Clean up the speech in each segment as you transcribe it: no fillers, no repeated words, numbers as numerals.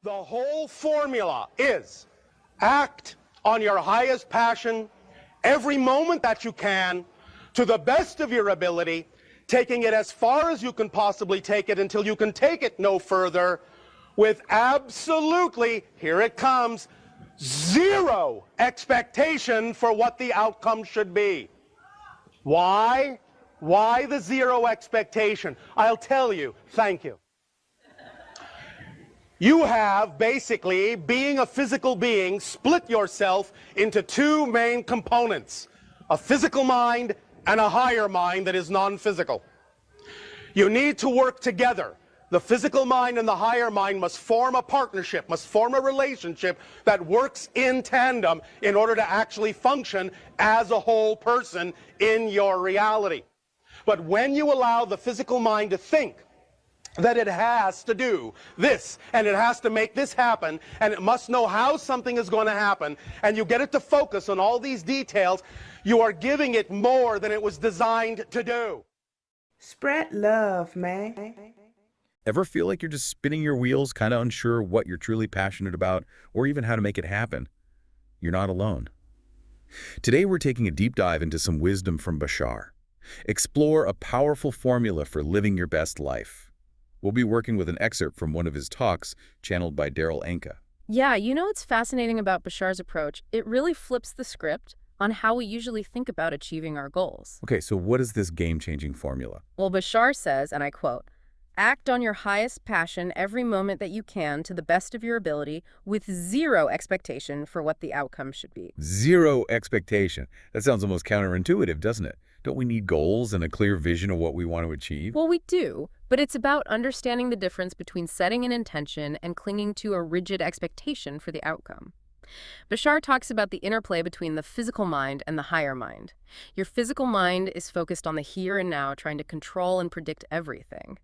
The whole formula is act on your highest passion every moment that you can to the best of your ability, taking it as far as you can possibly take it until you can take it no further, with absolutely, here it comes, zero expectation for what the outcome should be. Why? Why the zero expectation? I'll tell you. Thank you. You have basically, being a physical being, split yourself into two main components, a physical mind and a higher mind that is non-physical. You need to work together. The physical mind and the higher mind must form a partnership, must form a relationship that works in tandem in order to actually function as a whole person in your reality. But when you allow the physical mind to think that it has to do this, and it has to make this happen, and it must know how something is going to happen, and you get it to focus on all these details, you are giving it more than it was designed to do. Spread love, man. Ever feel like you're just spinning your wheels, kind of unsure what you're truly passionate about, or even how to make it happen? You're not alone. Today we're taking a deep dive into some wisdom from Bashar. Explore a powerful formula for living your best life. We'll be working with an excerpt from one of his talks, channeled by DARRYL ANKA. Yeah, you know what's fascinating about Bashar's approach? It really flips the script on how we usually think about achieving our goals. Okay, so what is this game-changing formula? Well, Bashar says, and I quote, "Act on your highest passion every moment that you can to the best of your ability with zero expectation for what the outcome should be." Zero expectation. That sounds almost counterintuitive, doesn't it? Don't we need goals and a clear vision of what we want to achieve? Well, we do, but it's about understanding the difference between setting an intention and clinging to a rigid expectation for the outcome. Bashar talks about the interplay between the physical mind and the higher mind. Your physical mind is focused on the here and now, trying to control and predict everything.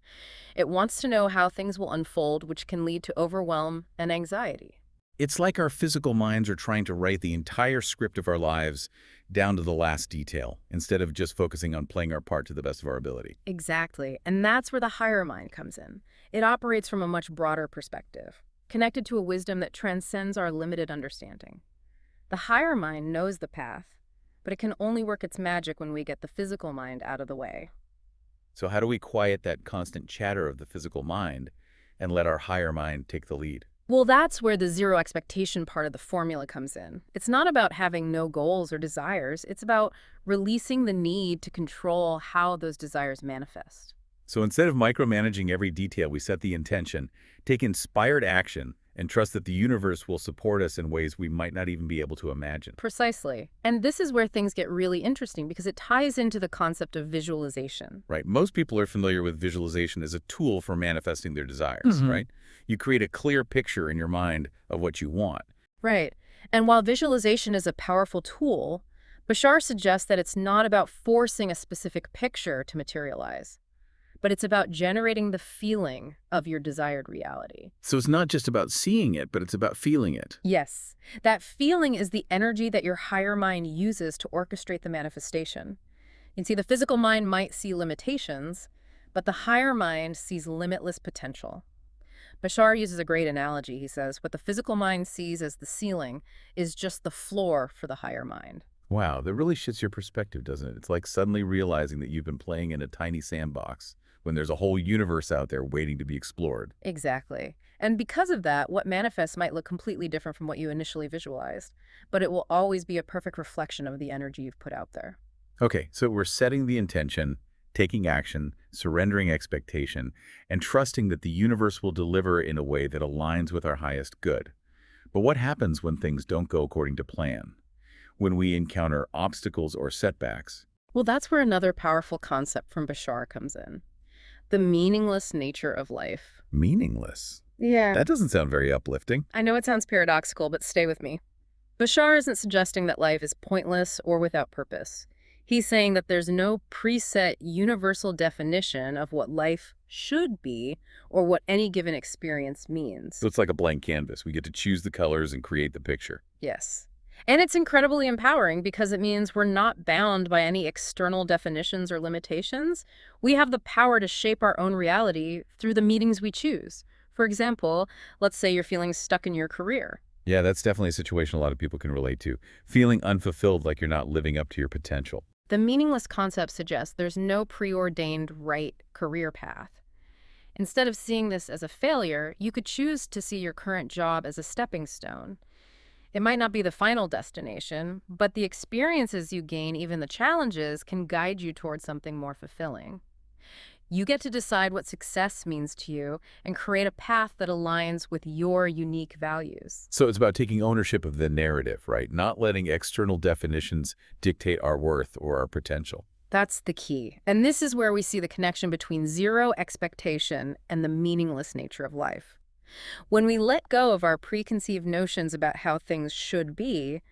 It wants to know how things will unfold, which can lead to overwhelm and anxiety. It's like our physical minds are trying to write the entire script of our lives down to the last detail, instead of just focusing on playing our part to the best of our ability. Exactly, and that's where the higher mind comes in. It operates from a much broader perspective, connected to a wisdom that transcends our limited understanding. The higher mind knows the path, but it can only work its magic when we get the physical mind out of the way. So how do we quiet that constant chatter of the physical mind and let our higher mind take the lead? Well, that's where the zero expectation part of the formula comes in. It's not about having no goals or desires. It's about releasing the need to control how those desires manifest. So instead of micromanaging every detail, we set the intention, take inspired action, and trust that the universe will support us in ways we might not even be able to imagine. Precisely. And this is where things get really interesting because it ties into the concept of visualization. Right. Most people are familiar with visualization as a tool for manifesting their desires, right? You create a clear picture in your mind of what you want. Right. And while visualization is a powerful tool, Bashar suggests that it's not about forcing a specific picture to materialize, but it's about generating the feeling of your desired reality. So it's not just about seeing it, but it's about feeling it. Yes, that feeling is the energy that your higher mind uses to orchestrate the manifestation. You see, the physical mind might see limitations, but the higher mind sees limitless potential. Bashar uses a great analogy. He says, what the physical mind sees as the ceiling is just the floor for the higher mind. Wow, that really shifts your perspective, doesn't it? It's like suddenly realizing that you've been playing in a tiny sandbox when there's a whole universe out there waiting to be explored. Exactly. And because of that, what manifests might look completely different from what you initially visualized, but it will always be a perfect reflection of the energy you've put out there. Okay, so we're setting the intention, taking action, surrendering expectation, and trusting that the universe will deliver in a way that aligns with our highest good. But what happens when things don't go according to plan? When we encounter obstacles or setbacks? Well, that's where another powerful concept from Bashar comes in. The meaningless nature of life. Meaningless? Yeah. That doesn't sound very uplifting. I know it sounds paradoxical, but stay with me. Bashar isn't suggesting that life is pointless or without purpose. He's saying that there's no preset universal definition of what life should be or what any given experience means. So it's like a blank canvas. We get to choose the colors and create the picture. Yes. And it's incredibly empowering because it means we're not bound by any external definitions or limitations. We have the power to shape our own reality through the meanings we choose, For example, let's say you're feeling stuck in your career. Yeah, that's definitely a situation a lot of people can relate to. Feeling unfulfilled, like you're not living up to your potential. The meaningless concept suggests there's no preordained right career path. Instead of seeing this as a failure, you could choose to see your current job as a stepping stone. It might not be the final destination, but the experiences you gain, even the challenges, can guide you towards something more fulfilling. You get to decide what success means to you and create a path that aligns with your unique values. So it's about taking ownership of the narrative, right? Not letting external definitions dictate our worth or our potential. That's the key. And this is where we see the connection between zero expectation and the meaningless nature of life. When we let go of our preconceived notions about how things should be,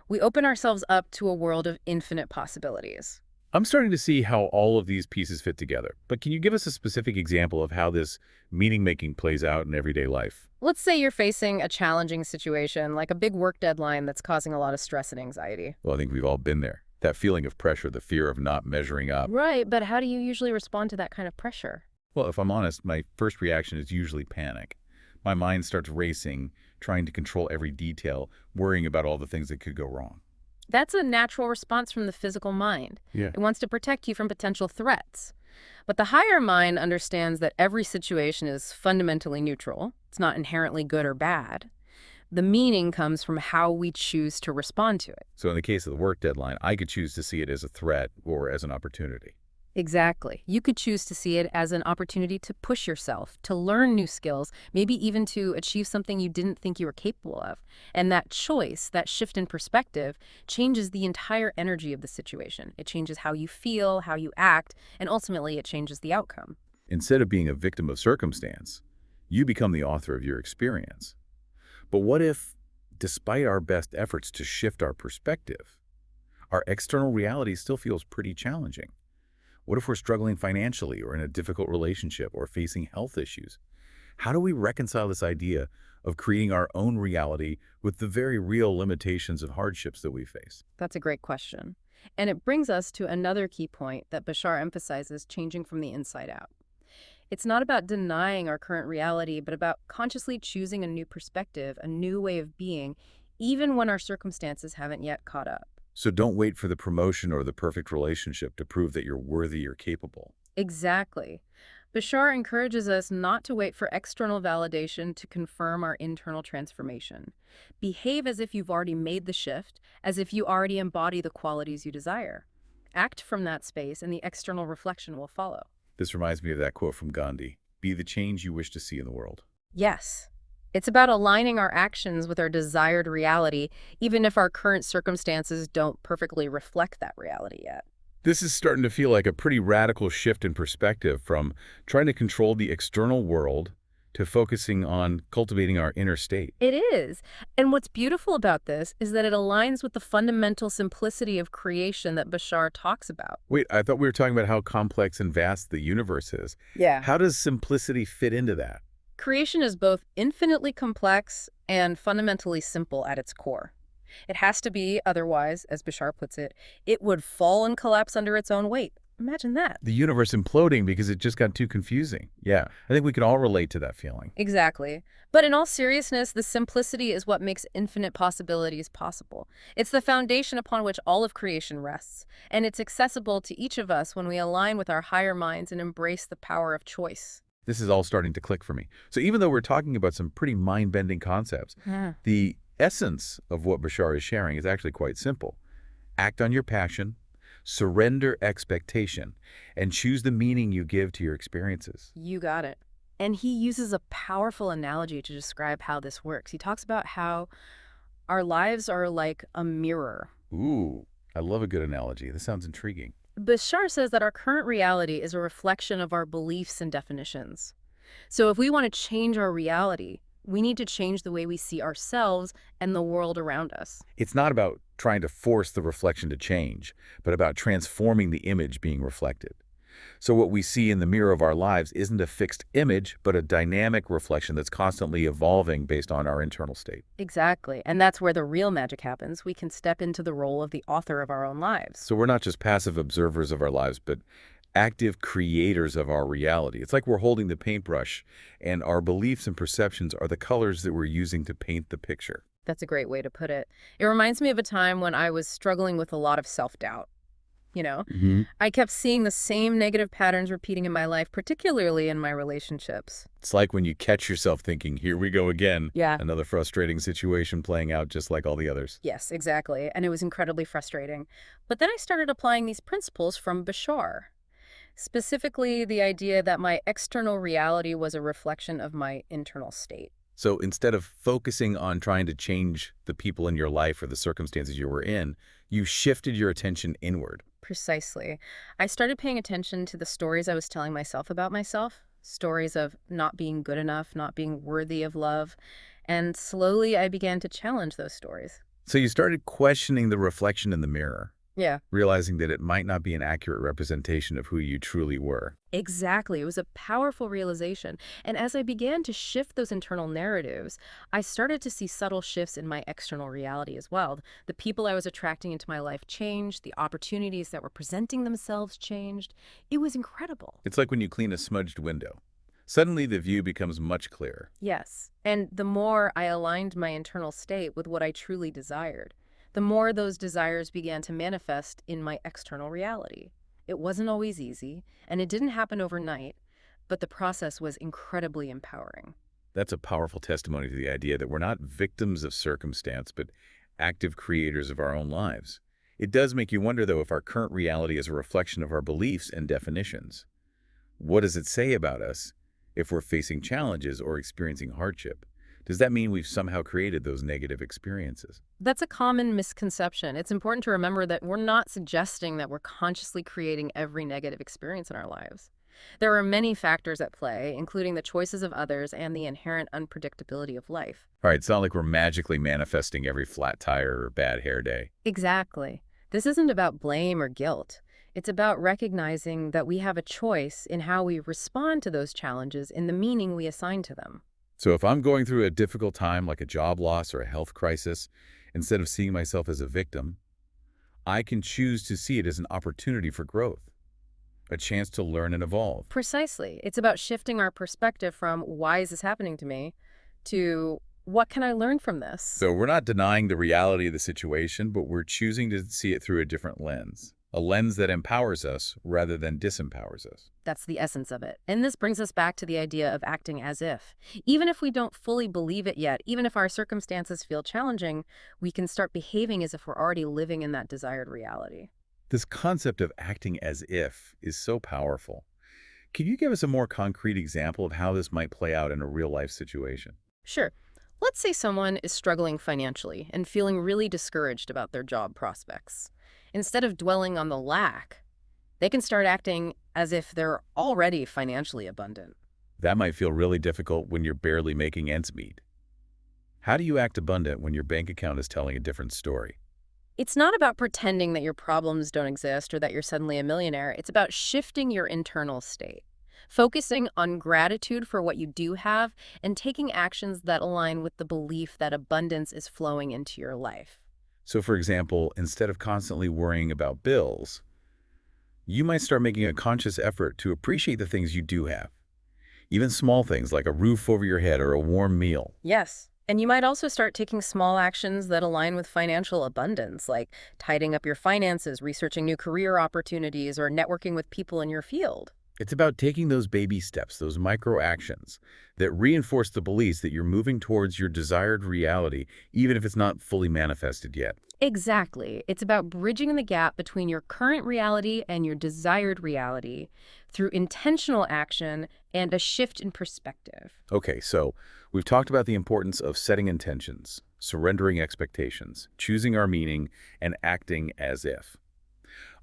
we open ourselves up to a world of infinite possibilities. I'm starting to see how all of these pieces fit together, but can you give us a specific example of how this meaning-making plays out in everyday life? Let's say you're facing a challenging situation, like a big work deadline that's causing a lot of stress and anxiety. Well, I think we've all been there. That feeling of pressure, the fear of not measuring up. Right, but how do you usually respond to that kind of pressure? Well, if I'm honest, my first reaction is usually panic. My mind starts racing, trying to control every detail, worrying about all the things that could go wrong. That's a natural response from the physical mind. Yeah. It wants to protect you from potential threats. But the higher mind understands that every situation is fundamentally neutral. It's not inherently good or bad. The meaning comes from how we choose to respond to it. So in the case of the work deadline, I could choose to see it as a threat or as an opportunity. Exactly. You could choose to see it as an opportunity to push yourself, to learn new skills, maybe even to achieve something you didn't think you were capable of. And that choice, that shift in perspective, changes the entire energy of the situation. It changes how you feel, how you act, and ultimately it changes the outcome. Instead of being a victim of circumstance, you become the author of your experience. But what if, despite our best efforts to shift our perspective, our external reality still feels pretty challenging? What if we're struggling financially or in a difficult relationship or facing health issues? How do we reconcile this idea of creating our own reality with the very real limitations and hardships that we face? That's a great question. And it brings us to another key point that Bashar emphasizes: changing from the inside out. It's not about denying our current reality, but about consciously choosing a new perspective, a new way of being, even when our circumstances haven't yet caught up. So don't wait for the promotion or the perfect relationship to prove that you're worthy or capable. Exactly. Bashar encourages us not to wait for external validation to confirm our internal transformation. Behave as if you've already made the shift, as if you already embody the qualities you desire. Act from that space, and the external reflection will follow. This reminds me of that quote from Gandhi: "Be the change you wish to see in the world." Yes. It's about aligning our actions with our desired reality, even if our current circumstances don't perfectly reflect that reality yet. This is starting to feel like a pretty radical shift in perspective from trying to control the external world to focusing on cultivating our inner state. It is. And what's beautiful about this is that it aligns with the fundamental simplicity of creation that Bashar talks about. Wait, I thought we were talking about how complex and vast the universe is. Yeah. How does simplicity fit into that? Creation is both infinitely complex and fundamentally simple at its core. It has to be, otherwise, as Bashar puts it, it would fall and collapse under its own weight. Imagine that. The universe imploding because it just got too confusing. Yeah, I think we can all relate to that feeling. Exactly. But in all seriousness, the simplicity is what makes infinite possibilities possible. It's the foundation upon which all of creation rests, and it's accessible to each of us when we align with our higher minds and embrace the power of choice. This is all starting to click for me. So even though we're talking about some pretty mind-bending concepts, the essence of what Bashar is sharing is actually quite simple. Act on your passion, surrender expectation, and choose the meaning you give to your experiences. You got it. And he uses a powerful analogy to describe how this works. He talks about how our lives are like a mirror. Ooh, I love a good analogy. This sounds intriguing. Bashar says that our current reality is a reflection of our beliefs and definitions. So if we want to change our reality, we need to change the way we see ourselves and the world around us. It's not about trying to force the reflection to change, but about transforming the image being reflected. So what we see in the mirror of our lives isn't a fixed image, but a dynamic reflection that's constantly evolving based on our internal state. Exactly. And that's where the real magic happens. We can step into the role of the author of our own lives. So we're not just passive observers of our lives, but active creators of our reality. It's like we're holding the paintbrush, and our beliefs and perceptions are the colors that we're using to paint the picture. That's a great way to put it. It reminds me of a time when I was struggling with a lot of self-doubt. You know, I kept seeing the same negative patterns repeating in my life, particularly in my relationships. It's like when you catch yourself thinking, here we go again. Yeah. Another frustrating situation playing out just like all the others. Yes, exactly. And it was incredibly frustrating. But then I started applying these principles from Bashar. Specifically, the idea that my external reality was a reflection of my internal state. So instead of focusing on trying to change the people in your life or the circumstances you were in, you shifted your attention inward. Precisely. I started paying attention to the stories I was telling myself about myself, stories of not being good enough, not being worthy of love, and slowly I began to challenge those stories. So you started questioning the reflection in the mirror, Yeah. realizing that it might not be an accurate representation of who you truly were. Exactly. It was a powerful realization. And as I began to shift those internal narratives, I started to see subtle shifts in my external reality as well. The people I was attracting into my life changed. The opportunities that were presenting themselves changed. It was incredible. It's like when you clean a smudged window. Suddenly the view becomes much clearer. Yes. And the more I aligned my internal state with what I truly desired, the more those desires began to manifest in my external reality. It wasn't always easy, and it didn't happen overnight, but the process was incredibly empowering. That's a powerful testimony to the idea that we're not victims of circumstance, but active creators of our own lives. It does make you wonder, though, if our current reality is a reflection of our beliefs and definitions. What does it say about us if we're facing challenges or experiencing hardship? Does that mean we've somehow created those negative experiences? That's a common misconception. It's important to remember that we're not suggesting that we're consciously creating every negative experience in our lives. There are many factors at play, including the choices of others and the inherent unpredictability of life. All right, it's not like we're magically manifesting every flat tire or bad hair day. Exactly. This isn't about blame or guilt. It's about recognizing that we have a choice in how we respond to those challenges and the meaning we assign to them. So if I'm going through a difficult time like a job loss or a health crisis, instead of seeing myself as a victim, I can choose to see it as an opportunity for growth, a chance to learn and evolve. Precisely. It's about shifting our perspective from why is this happening to me to what can I learn from this? So we're not denying the reality of the situation, but we're choosing to see it through a different lens, a lens that empowers us rather than disempowers us. That's the essence of it. And this brings us back to the idea of acting as if. Even if we don't fully believe it yet, even if our circumstances feel challenging, we can start behaving as if we're already living in that desired reality. This concept of acting as if is so powerful. Can you give us a more concrete example of how this might play out in a real-life situation? Sure. Let's say someone is struggling financially and feeling really discouraged about their job prospects. Instead of dwelling on the lack, they can start acting as if they're already financially abundant. That might feel really difficult when you're barely making ends meet. How do you act abundant when your bank account is telling a different story? It's not about pretending that your problems don't exist or that you're suddenly a millionaire. It's about shifting your internal state, focusing on gratitude for what you do have, and taking actions that align with the belief that abundance is flowing into your life. So for example, instead of constantly worrying about bills, you might start making a conscious effort to appreciate the things you do have. Even small things like a roof over your head or a warm meal. Yes. And you might also start taking small actions that align with financial abundance, like tidying up your finances, researching new career opportunities, or networking with people in your field. It's about taking those baby steps, those micro actions that reinforce the beliefs that you're moving towards your desired reality, even if it's not fully manifested yet. Exactly. It's about bridging the gap between your current reality and your desired reality through intentional action and a shift in perspective. Okay, so we've talked about the importance of setting intentions, surrendering expectations, choosing our meaning, and acting as if.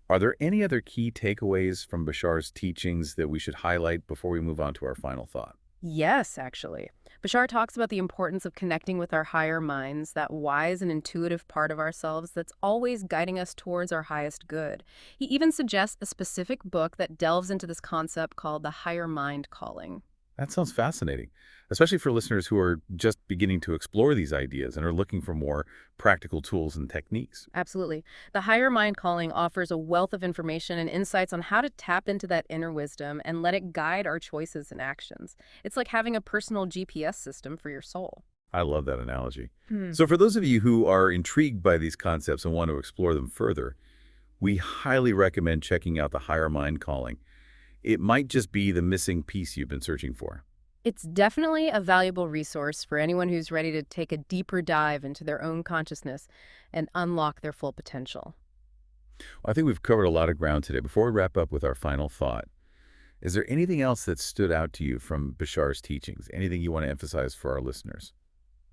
Are there any other key takeaways from Bashar's teachings that we should highlight before we move on to our final thought? Yes, actually. Bashar talks about the importance of connecting with our higher minds, that wise and intuitive part of ourselves that's always guiding us towards our highest good. He even suggests a specific book that delves into this concept called The Higher Mind Calling. That sounds fascinating, especially for listeners who are just beginning to explore these ideas and are looking for more practical tools and techniques. Absolutely. The higher mind calling offers a wealth of information and insights on how to tap into that inner wisdom and let it guide our choices and actions. It's like having a personal GPS system for your soul. I love that analogy. Hmm. So for those of you who are intrigued by these concepts and want to explore them further, we highly recommend checking out the higher mind calling. It might just be the missing piece you've been searching for. It's definitely a valuable resource for anyone who's ready to take a deeper dive into their own consciousness and unlock their full potential. Well, I think we've covered a lot of ground today. Before we wrap up with our final thought, is there anything else that stood out to you from Bashar's teachings? Anything you want to emphasize for our listeners?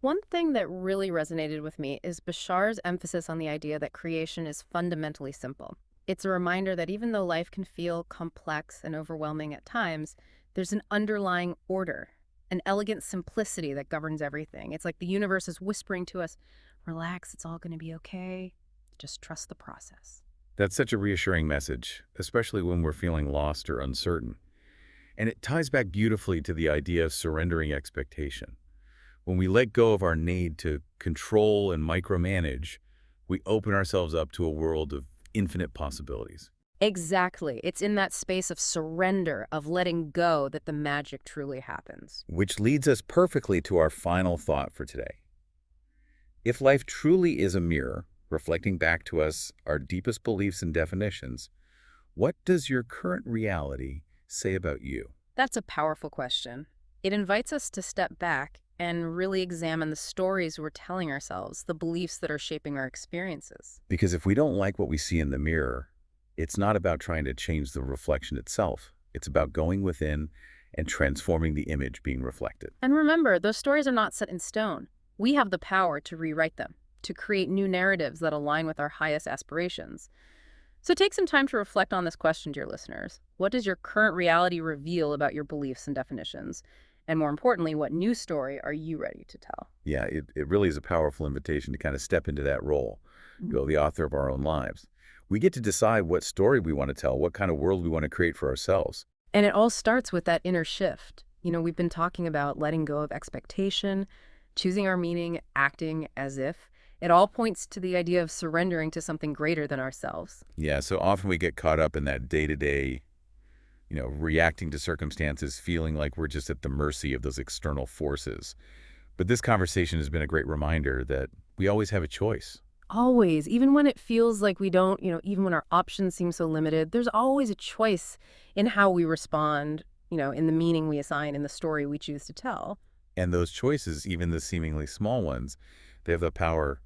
One thing that really resonated with me is Bashar's emphasis on the idea that creation is fundamentally simple. It's a reminder that even though life can feel complex and overwhelming at times, there's an underlying order, an elegant simplicity that governs everything. It's like the universe is whispering to us, relax, it's all going to be okay. Just trust the process. That's such a reassuring message, especially when we're feeling lost or uncertain. And it ties back beautifully to the idea of surrendering expectation. When we let go of our need to control and micromanage, we open ourselves up to a world of infinite possibilities. Exactly. It's in that space of surrender, of letting go, that the magic truly happens. Which leads us perfectly to our final thought for today. If life truly is a mirror, reflecting back to us our deepest beliefs and definitions, what does your current reality say about you? That's a powerful question. It invites us to step back and really examine the stories we're telling ourselves, the beliefs that are shaping our experiences. Because if we don't like what we see in the mirror, it's not about trying to change the reflection itself. It's about going within and transforming the image being reflected. And remember, those stories are not set in stone. We have the power to rewrite them, to create new narratives that align with our highest aspirations. So take some time to reflect on this question, dear listeners. What does your current reality reveal about your beliefs and definitions? And more importantly, what new story are you ready to tell? Yeah, it really is a powerful invitation to kind of step into that role, go the author of our own lives. We get to decide what story we want to tell, what kind of world we want to create for ourselves. And it all starts with that inner shift. You know, we've been talking about letting go of expectation, choosing our meaning, acting as if. It all points to the idea of surrendering to something greater than ourselves. Yeah, so often we get caught up in that day-to-day, reacting to circumstances, feeling like we're just at the mercy of those external forces. But this conversation has been a great reminder that we always have a choice. Always, even when it feels like we don't, even when our options seem so limited, there's always a choice in how we respond, in the meaning we assign, in the story we choose to tell. And those choices, even the seemingly small ones, they have the power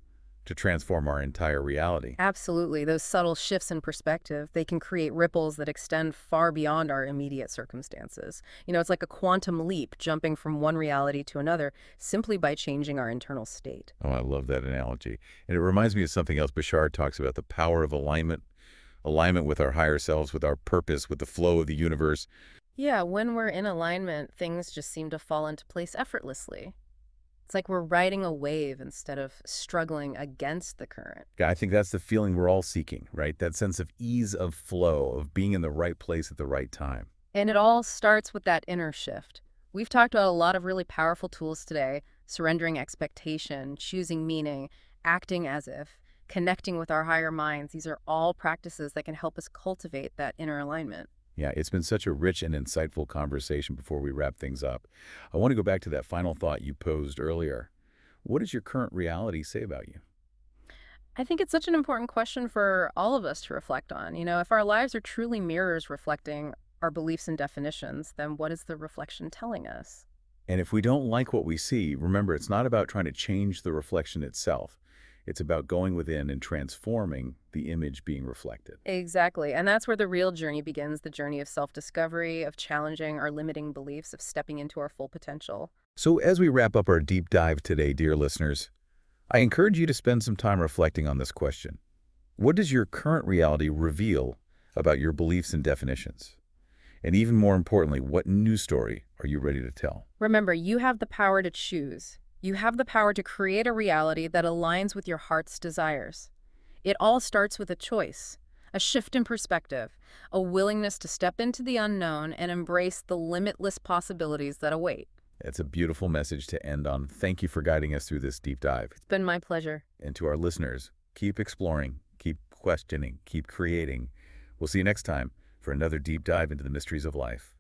to transform our entire reality. Absolutely. Those subtle shifts in perspective, they can create ripples that extend far beyond our immediate circumstances. It's like a quantum leap, jumping from one reality to another simply by changing our internal state. Oh, I love that analogy. And it reminds me of something else Bashar talks about, the power of alignment with our higher selves, with our purpose, with the flow of the universe. Yeah, when we're in alignment, things just seem to fall into place effortlessly. It's like we're riding a wave instead of struggling against the current. I think that's the feeling we're all seeking, right? That sense of ease of flow, of being in the right place at the right time. And it all starts with that inner shift. We've talked about a lot of really powerful tools today: surrendering expectation, choosing meaning, acting as if, connecting with our higher minds. These are all practices that can help us cultivate that inner alignment. Yeah, it's been such a rich and insightful conversation before we wrap things up. I want to go back to that final thought you posed earlier. What does your current reality say about you? I think it's such an important question for all of us to reflect on. If our lives are truly mirrors reflecting our beliefs and definitions, then what is the reflection telling us? And if we don't like what we see, remember, it's not about trying to change the reflection itself. It's about going within and transforming the image being reflected. Exactly. And that's where the real journey begins, the journey of self-discovery, of challenging our limiting beliefs, of stepping into our full potential. So as we wrap up our deep dive today, dear listeners, I encourage you to spend some time reflecting on this question. What does your current reality reveal about your beliefs and definitions? And even more importantly, what new story are you ready to tell? Remember, you have the power to choose. You have the power to create a reality that aligns with your heart's desires. It all starts with a A shift in perspective, a willingness to step into the unknown and embrace the limitless possibilities that await. It's a beautiful message to end on. Thank you for guiding us through this deep dive. It's been my pleasure. And to our listeners, keep exploring, keep questioning, keep creating. We'll see you next time for another deep dive into the mysteries of life.